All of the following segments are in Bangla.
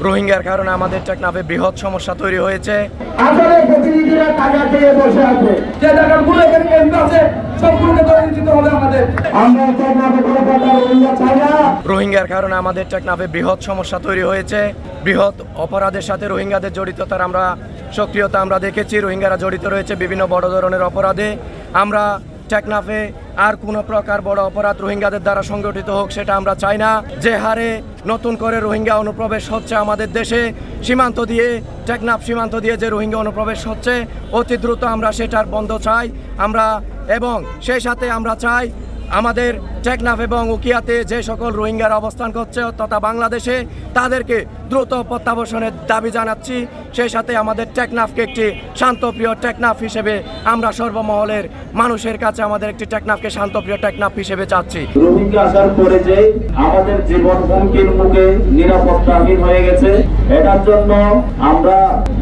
রোহিঙ্গার কারণে আমাদের টেকনাফে বৃহৎ সমস্যা তৈরি হয়েছে। আসলে প্রতিনিধিরা টাকা খেয়ে বসে আছে, যে টাকাগুলো এখানে কেন্দ্র আছে সবগুলোকে ধরে দিতে হবে আমাদের। আমরা টেকনাফে কোনো প্রকার রোহিঙ্গা চাই না। রোহিঙ্গার কারণে আমাদের টেকনাফে বৃহৎ সমস্যা তৈরি হয়েছে। বৃহৎ অপরাধের সাথে রোহিঙ্গাদের জড়িততার আমরা সক্রিয়তা আমরা দেখেছি। রোহিঙ্গারা জড়িত রয়েছে বিভিন্ন বড় ধরনের অপরাধে। আমরা টেকনাফে আর কোনো প্রকার বড় অপরাধ রোহিঙ্গাদের দ্বারা সংগঠিত হোক সেটা আমরা চাই না। যে হারে নতুন করে রোহিঙ্গা অনুপ্রবেশ হচ্ছে আমাদের দেশে, সীমান্ত দিয়ে টেকনাফ সীমান্ত দিয়ে যে রোহিঙ্গা অনুপ্রবেশ হচ্ছে অতি দ্রুত আমরা সেটার বন্ধ চাই আমরা। এবং সেই সাথে আমরা চাই আমাদের টেকনাফ এবং উকিয়াতে যে সকল রোহিঙ্গারা অবস্থান করছে তথা বাংলাদেশে তাদেরকে দ্রুত প্রত্যাবর্তনের দাবি জানাচ্ছি। সেই সাথে আমাদের টেকনাফকে একটি শান্তপ্রিয় টেকনাফ হিসেবে আমরা সর্বমহলের মানুষের কাছে আমাদের একটি টেকনাফকে শান্তপ্রিয় টেকনাফ হিসেবে চাচ্ছি। রোহিঙ্গা আসার পরে যে আমাদের জীবন হুমকির মুখে নিরাপত্তাহীন হয়ে গেছে, এটার জন্য আমরা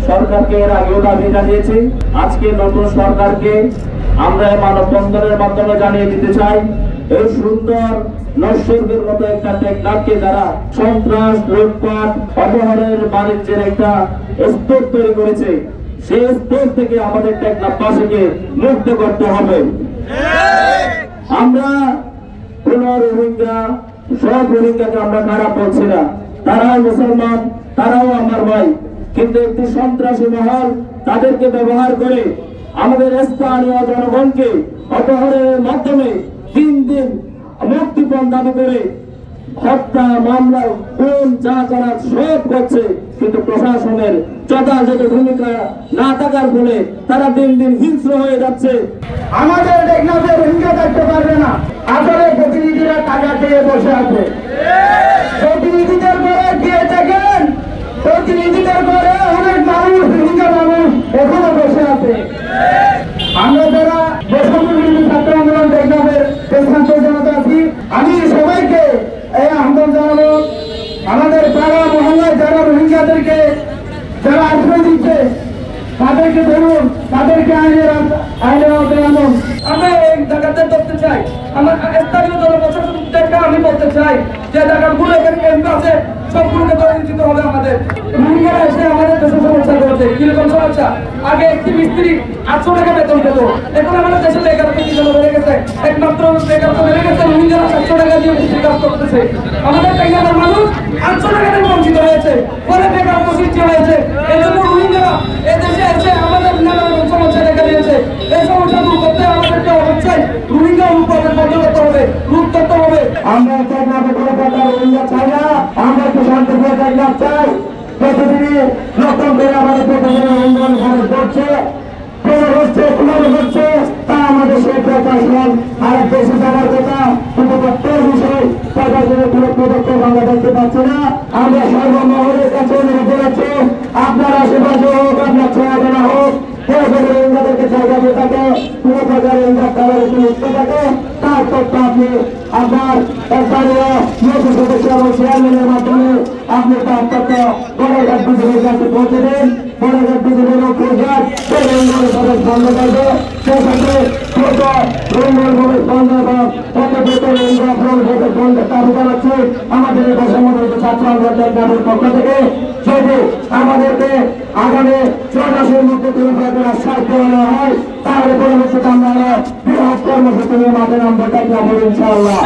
সরকারকে এর আগেও দাবি জানিয়েছি। আজকে নতুন সরকারকে আমরা মানববন্ধনের মাধ্যমে জানিয়ে দিতে চাই, এই সুন্দর নৈসর্গের মতো একটা টেকনাফকে যারা সন্ত্রাস, লুটপাট, অপহরণের বাণিজ্যের একটা স্তর তৈরি করেছে, সেই স্তর থেকে আমাদের টেকনাফবাসীকে মুক্ত করতে হবে। আমরা কোন রোহিঙ্গা, সব রোহিঙ্গাকে আমরা খারাপ বলছি না, তারাও মুসলমান, তারাও আমার ভাই, কিন্তু একটি সন্ত্রাসী মহল তাদেরকে ব্যবহার করে আমাদের স্থানীয় জনগণকে অপহরণের মাধ্যমে দিন দিন মুক্তিপণ দাবি করে হত্যা, মামলা, খুন যা করার সব করছে। কিন্তু প্রশাসনের যথাযথ ভূমিকা না থাকার ফলে তারা দিন দিন হিংস্র হয়ে যাচ্ছে। আমাদের টেকনাফে রোহিঙ্গা থাকতে পারবে না। আসলে প্রতিনিধিরা টাকা খেয়ে বসে আছে। প্রতিনিধিদের ঘরে গিয়ে দেখেন, প্রতিনিধিদের ঘরে অনেক মানুষ, রোহিঙ্গা মানুষ এখনো বসে আছে। আমরা যারা বৈষম্যবিরোধী ছাত্র আন্দোলন টেকনাফের ছাত্র জনতা আছি, আমি সবাইকে এই আহ্বান জানাবো, আমাদের পাড়া মহল্লায় যারা রোহিঙ্গাদেরকে যারা আশ্রয় দিচ্ছে তাদেরকে ধরুন, তাদেরকে আইনের আওতায় আনুন। আমরা এই জায়গাতে করতে চাই, আমার স্থানীয় জনপ্রশাসনদেরকে আমি বলতে চাই যে জায়গাগুলো এখানে কেন্দ্র আছে সবগুলোকে ধরে দিতে হবে আমাদের। রোহিঙ্গারা এসে আমাদের দেশে সমস্যা করেছে। কিরকম সমস্যা? আগে একটি মিস্ত্রি 800 টাকা বেতন পেত, এখন আমাদের দেশে বেকারত্ব কি জন্য বেড়ে গেছে? একমাত্র বেকারত্ব বেড়ে গেছে, রোহিঙ্গারা 700 টাকা দিয়ে মিস্ত্রি কাজ করতেছে। আমাদের টেকনাফের মানুষ 800 টাকা থেকে বঞ্চিত হয়েছে, পরে বেকারত্ব সৃষ্টি হয়েছে। এই জন্য রোহিঙ্গারা এদেশে এসে আমাদের নানান সমস্যা দেখা দিয়েছে। এই সমস্যা দূর করতে আমাদেরকে অবশ্যই রোহিঙ্গা অনুপ্রবেশ বন্ধ করতে হবে, রুখ করতে হবে। আমরা টেকনাফে কোনো প্রকার রোহিঙ্গা চাই না, আমরা একটু শান্তিপ্রিয় টেকনাফ চাই। প্রতিদিনই নতুন করে আমাদের প্রতিদিনের উন্নয়ন খরচ করছে, হচ্ছে তা আমাদের সেই প্রশাসন আর দেশে যাওয়ার কথা কিন্তু প্রত্যেক বিষয় প্রশাসনের কোনো পদক্ষেপ আমরা দেখতে পাচ্ছি না। আমরা সর্বমহলের কাছে অনুরোধ জানাচ্ছি, আপনার আশেপাশে হোক, আপনার ছেলেমেয়েরা হোক, রোহিঙ্গাদেরকে জায়গা দিয়ে থাকে, কোনো প্রকার রোহিঙ্গা তাদের মুক্ত থাকে, তার তথ্য আপনি আপনার স্থানীয় নতুন সদস্য এবং চেয়ারম্যানের মাধ্যমে আপনি তার তথ্য বড়ঘাট বিজেপির কাছে পৌঁছে দেন। বড়ঘাট বিজেপির প্রচার সেই রোহিঙ্গার প্রবেশ বন্ধ করবে, সেই সাথে রোহিঙ্গার প্রবেশ বন্ধ এবং পথপ্রত রোহিঙ্গা প্রবেশ বন্ধের দাবি জানাচ্ছি আমাদের এই বৈষম্যবিরোধী ছাত্র আন্দোলনের পক্ষ থেকে। যদি আমাদেরকে আগামী 6 মাসের মধ্যে কোনো প্রকার আশ্বাস দেওয়া হয় তাহলে পরবর্তীতে আমরা বৃহৎ কর্মসূচি নিয়ে মাঠে নামবো, ইনশাআল্লাহ।